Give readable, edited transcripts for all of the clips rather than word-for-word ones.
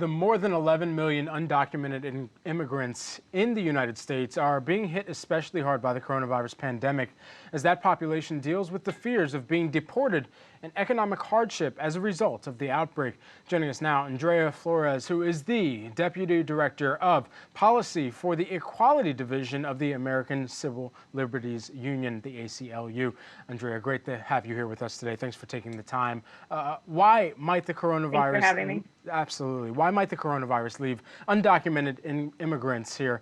The more than 11 million undocumented immigrants in the United States are being hit especially hard by the coronavirus pandemic as that population deals with the fears of being deported and economic hardship as a result of the outbreak. Joining us now, Andrea Flores, who is the Deputy Director of Policy for the Equality Division of the American Civil Liberties Union, the ACLU. Andrea, great to have you here with us today. Thanks for taking the time. Why might the coronavirus... Thanks for having me. Absolutely. Why might the coronavirus leave undocumented immigrants here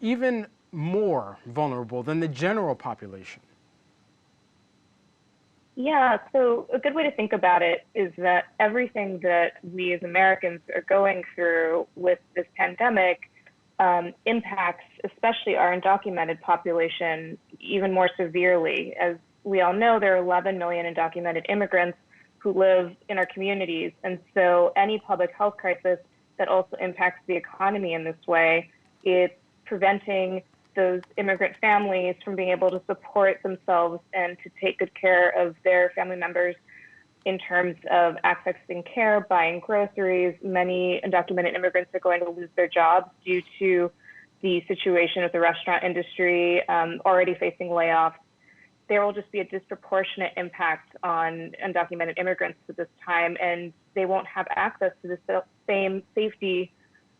even more vulnerable than the general population? Yeah, so a good way to think about it is that everything that we as Americans are going through with this pandemic impacts especially our undocumented population even more severely. As we all know, there are 11 million undocumented immigrants who live in our communities. And so any public health crisis that also impacts the economy in this way, it's preventing those immigrant families from being able to support themselves and to take good care of their family members in terms of accessing care, buying groceries. Many undocumented immigrants are going to lose their jobs due to the situation with the restaurant industry already facing layoffs. There will just be a disproportionate impact on undocumented immigrants at this time, and they won't have access to the same safety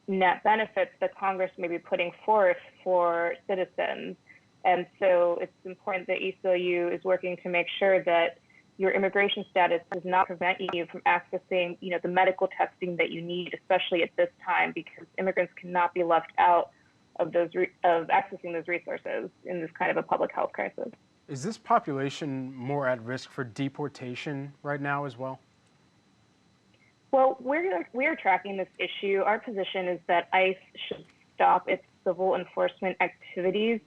net benefits that Congress may be putting forth for citizens. And so it's important that ACLU is working to make sure that your immigration status does not prevent you from accessing, the medical testing that you need, especially at this time, because immigrants cannot be left out of accessing those resources in this kind of a public health crisis. Is this population more at risk for deportation right now as well? Well, we're tracking this issue. Our position is that ICE should stop its civil enforcement activities,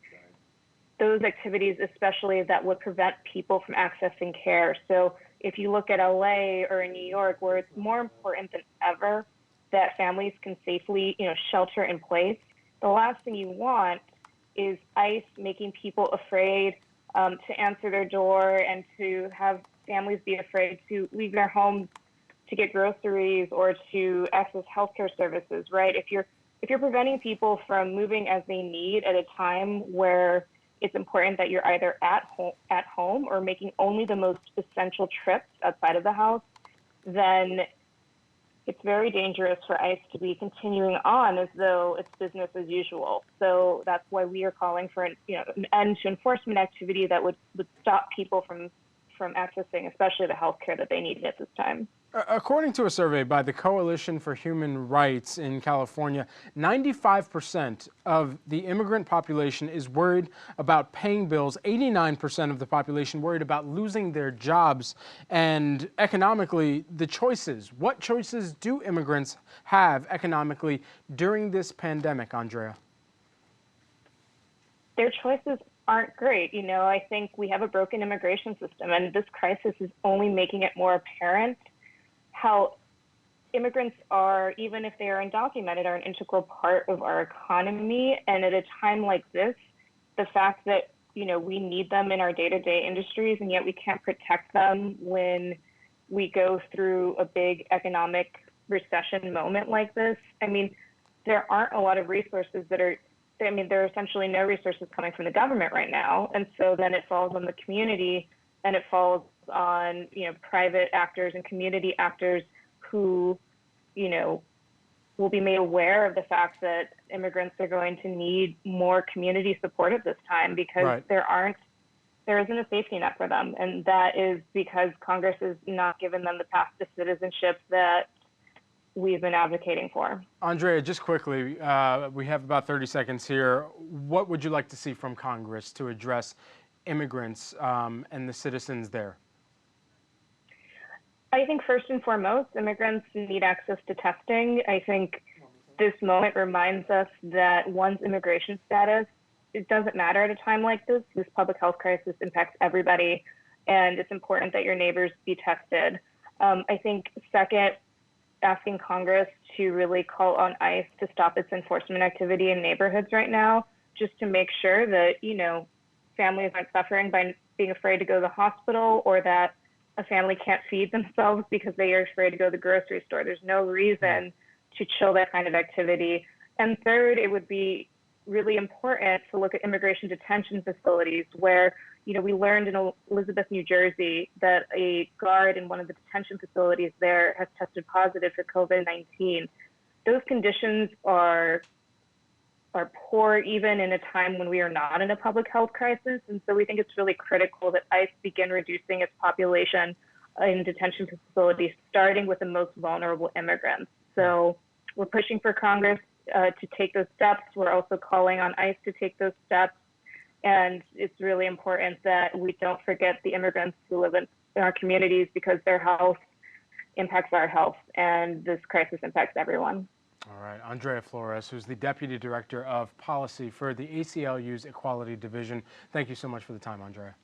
those activities especially that would prevent people from accessing care. So if you look at LA or in New York, where it's more important than ever that families can safely, shelter in place, the last thing you want is ICE making people afraid to answer their door and to have families be afraid to leave their homes to get groceries or to access healthcare services, right? If you're preventing people from moving as they need at a time where it's important that you're either at home or making only the most essential trips outside of the house, then it's very dangerous for ICE to be continuing on as though it's business as usual. So that's why we are calling for an end to enforcement activity that would stop people from accessing, especially the health care that they need at this time. According to a survey by the Coalition for Human Rights in California, 95% of the immigrant population is worried about paying bills. 89% of the population worried about losing their jobs. And economically, the choices. What choices do immigrants have economically during this pandemic, Andrea? Their choices aren't great. I think we have a broken immigration system, and this crisis is only making it more apparent how immigrants are, even if they are undocumented, are an integral part of our economy. And at a time like this, the fact that, we need them in our day-to-day industries, and yet we can't protect them when we go through a big economic recession moment like this. I mean, there aren't a lot of resources there are essentially no resources coming from the government right now. And so then it falls on the community, and it falls on, private actors and community actors who, will be made aware of the fact that immigrants are going to need more community support at this time because right. there isn't a safety net for them. And that is because Congress has not given them the path to citizenship that we've been advocating for. Andrea, just quickly, we have about 30 seconds here. What would you like to see from Congress to address immigrants and the citizens there? I think first and foremost, immigrants need access to testing. I think this moment reminds us that one's immigration status, it doesn't matter at a time like this. This public health crisis impacts everybody, and it's important that your neighbors be tested. I think second, asking Congress to really call on ICE to stop its enforcement activity in neighborhoods right now, just to make sure that, families aren't suffering by being afraid to go to the hospital, or that a family can't feed themselves because they are afraid to go to the grocery store. There's no reason to chill that kind of activity. And third, it would be really important to look at immigration detention facilities where, we learned in Elizabeth, New Jersey, that a guard in one of the detention facilities there has tested positive for COVID-19. Those conditions are poor even in a time when we are not in a public health crisis. And so we think it's really critical that ICE begin reducing its population in detention facilities, starting with the most vulnerable immigrants. So we're pushing for Congress to take those steps. We're also calling on ICE to take those steps. And it's really important that we don't forget the immigrants who live in our communities, because their health impacts our health, and this crisis impacts everyone. All right, Andrea Flores, who's the Deputy Director of Policy for the ACLU's Equality Division. Thank you so much for the time, Andrea.